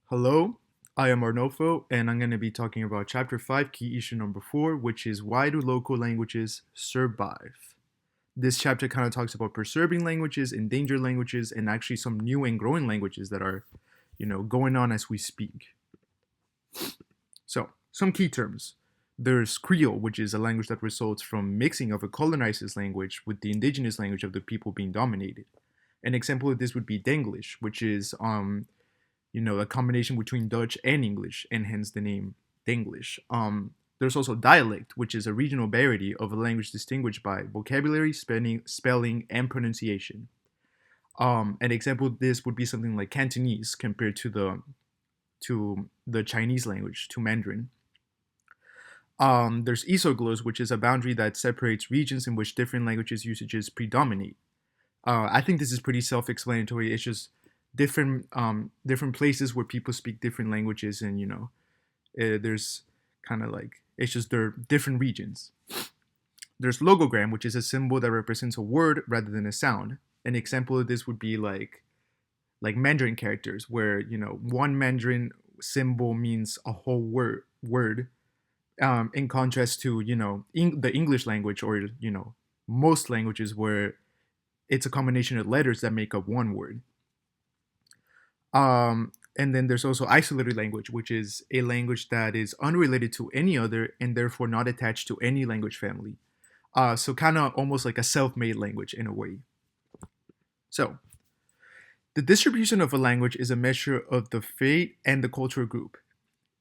Hello, I am Arnolfo, and I'm going to be talking about Chapter 5, key issue number 4, which is why do local languages survive? This chapter kind of talks about preserving languages, endangered languages, and actually some new and growing languages that are, going on as we speak. So, some key terms. There's Creole, which is a language that results from mixing of a colonizer's language with the indigenous language of the people being dominated. An example of this would be Denglish, which is a combination between Dutch and English, and hence the name Denglish. There's also dialect, which is a regional variety of a language distinguished by vocabulary, spelling, and pronunciation. An example of this would be something like Cantonese compared to the Chinese language, to Mandarin. There's isogloss, which is a boundary that separates regions in which different languages usages predominate. I think this is pretty self-explanatory. It's just different places where people speak different languages, and there's kind of like it's just they're different regions. There's logogram, which is a symbol that represents a word rather than a sound. An example of this would be like Mandarin characters, where one Mandarin symbol means a whole word. In contrast to the English language, or most languages where it's a combination of letters that make up one word. And then there's also isolated language, which is a language that is unrelated to any other and therefore not attached to any language family. So kind of almost like a self-made language in a way. So the distribution of a language is a measure of the fate and the cultural group.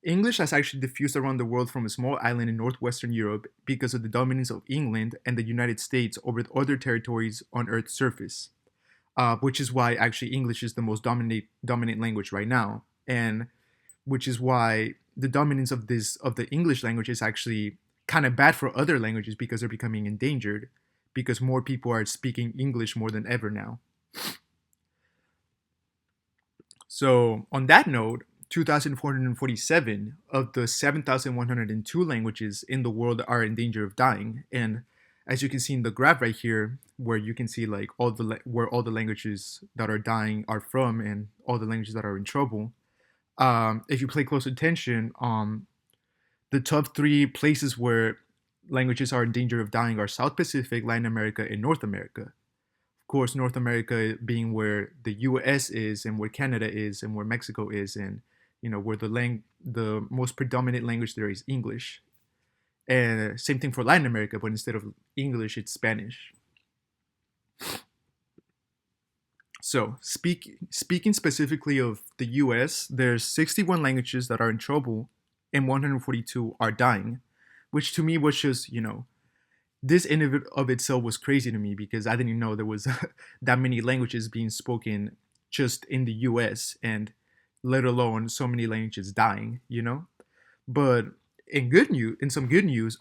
English has actually diffused around the world from a small island in northwestern Europe because of the dominance of England and the United States over other territories on Earth's surface. Which is why actually English is the most dominant language right now, and which is why the dominance of the English language is actually kind of bad for other languages because they're becoming endangered because more people are speaking English more than ever now. So on that note, 2,447 of the 7,102 languages in the world are in danger of dying, and as you can see in the graph right here, where you can see like where all the languages that are dying are from, and all the languages that are in trouble. If you pay close attention, the top three places where languages are in danger of dying are South Pacific, Latin America, and North America. Of course, North America being where the U.S. is, and where Canada is, and where Mexico is, and where the most predominant language there is English. And same thing for Latin America, but instead of English, it's Spanish. So, speaking specifically of the US, there's 61 languages that are in trouble and 142 are dying, which to me was just, this in of itself was crazy to me because I didn't know there was that many languages being spoken just in the US, and let alone so many languages dying. But in some good news,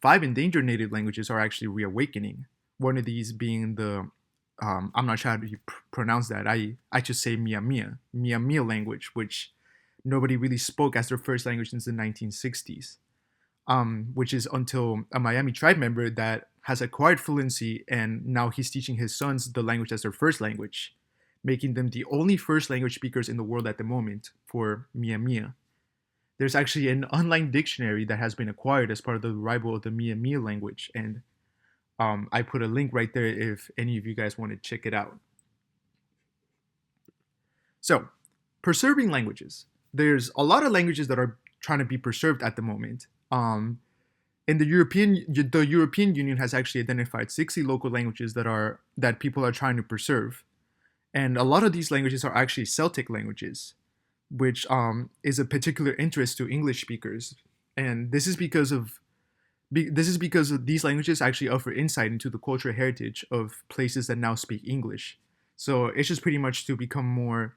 five endangered native languages are actually reawakening. One of these being the I'm not sure how to pronounce that. I just say Mia language, which nobody really spoke as their first language since the 1960s. Which is until a Miami tribe member that has acquired fluency, and now he's teaching his sons the language as their first language, making them the only first language speakers in the world at the moment for Mia. There's actually an online dictionary that has been acquired as part of the arrival of the Mia language, and I put a link right there if any of you guys want to check it out. So, preserving languages. There's a lot of languages that are trying to be preserved at the moment. In the European Union has actually identified 60 local languages that people are trying to preserve, and a lot of these languages are actually Celtic languages, which is a particular interest to English speakers, and this is because these languages actually offer insight into the cultural heritage of places that now speak English. So it's just pretty much to become more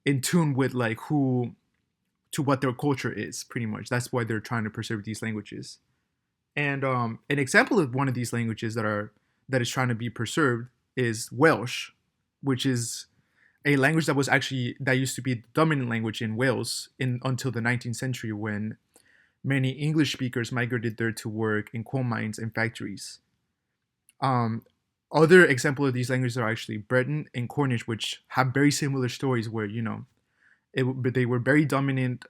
in tune with like who to what their culture is. Pretty much that's why they're trying to preserve these languages. And an example of one of these languages that is trying to be preserved is Welsh, which is a language that used to be the dominant language in Wales until the 19th century, when many English speakers migrated there to work in coal mines and factories. Other example of these languages are actually Breton and Cornish, which have very similar stories where but they were very dominant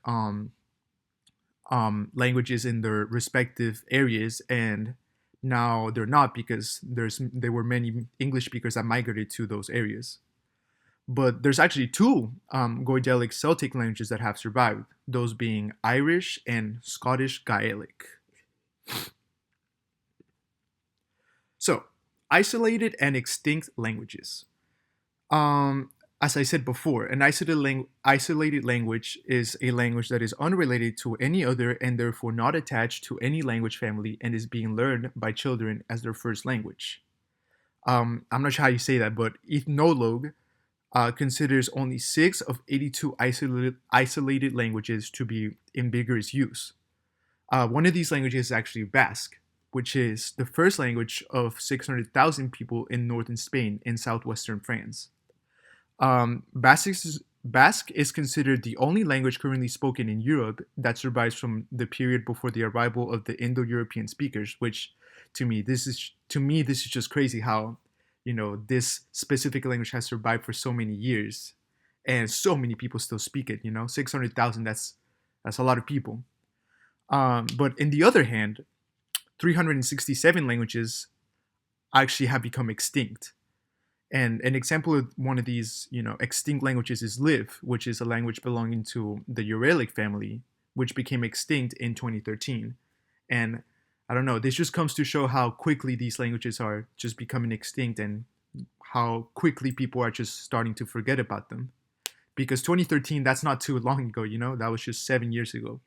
languages in their respective areas, and now they're not because there were many English speakers that migrated to those areas. But there's actually two Goidelic Celtic languages that have survived, those being Irish and Scottish Gaelic. So, isolated and extinct languages. As I said before, an isolated language is a language that is unrelated to any other and therefore not attached to any language family and is being learned by children as their first language. I'm not sure how you say that, but Ethnologue considers only 6 of 82 isolated languages to be in vigorous use. One of these languages is actually Basque, which is the first language of 600,000 people in northern Spain and southwestern France. Basque is considered the only language currently spoken in Europe that survives from the period before the arrival of the Indo-European speakers, which to me this is just crazy how this specific language has survived for so many years and so many people still speak it. 600,000, that's a lot of people. But in the other hand, 367 languages actually have become extinct. And an example of one of these, extinct languages is Liv, which is a language belonging to the Uralic family, which became extinct in 2013. And I don't know, this just comes to show how quickly these languages are just becoming extinct and how quickly people are just starting to forget about them. Because 2013, that's not too long ago, that was just 7 years ago.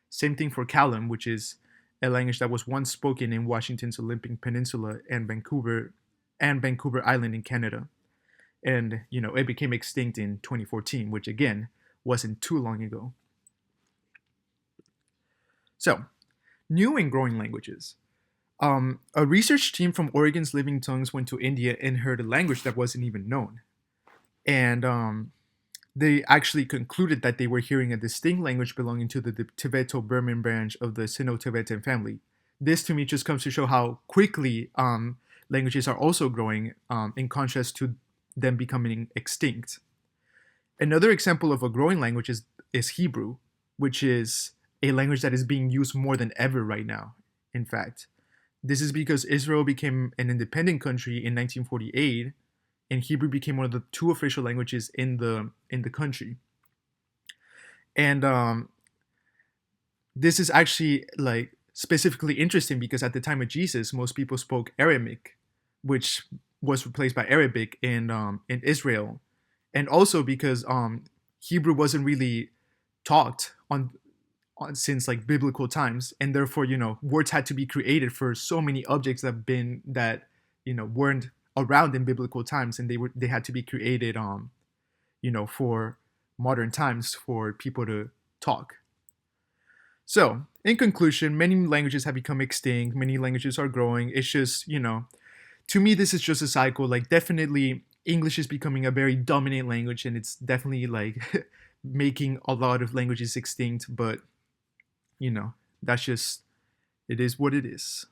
Same thing for Callum, which is a language that was once spoken in Washington's Olympic Peninsula and Vancouver Island in Canada. And, it became extinct in 2014, which again, wasn't too long ago. So, new and growing languages. A research team from Oregon's Living Tongues went to India and heard a language that wasn't even known. And they actually concluded that they were hearing a distinct language belonging to the Tibeto-Burman branch of the Sino-Tibetan family. This to me just comes to show how quickly languages are also growing in contrast to them becoming extinct. Another example of a growing language is Hebrew, which is a language that is being used more than ever right now, in fact. This is because Israel became an independent country in 1948, and Hebrew became one of the 2 official languages in the country. And this is actually specifically interesting because at the time of Jesus, most people spoke Aramaic, which was replaced by Arabic in Israel, and also because Hebrew wasn't really taught on since biblical times, and therefore words had to be created for so many objects that weren't around in biblical times, and they had to be created for modern times for people to talk. So in conclusion, many languages have become extinct, many languages are growing. It's just to me this is just a cycle. Definitely English is becoming a very dominant language, and it's definitely making a lot of languages extinct, but that's just, it is what it is.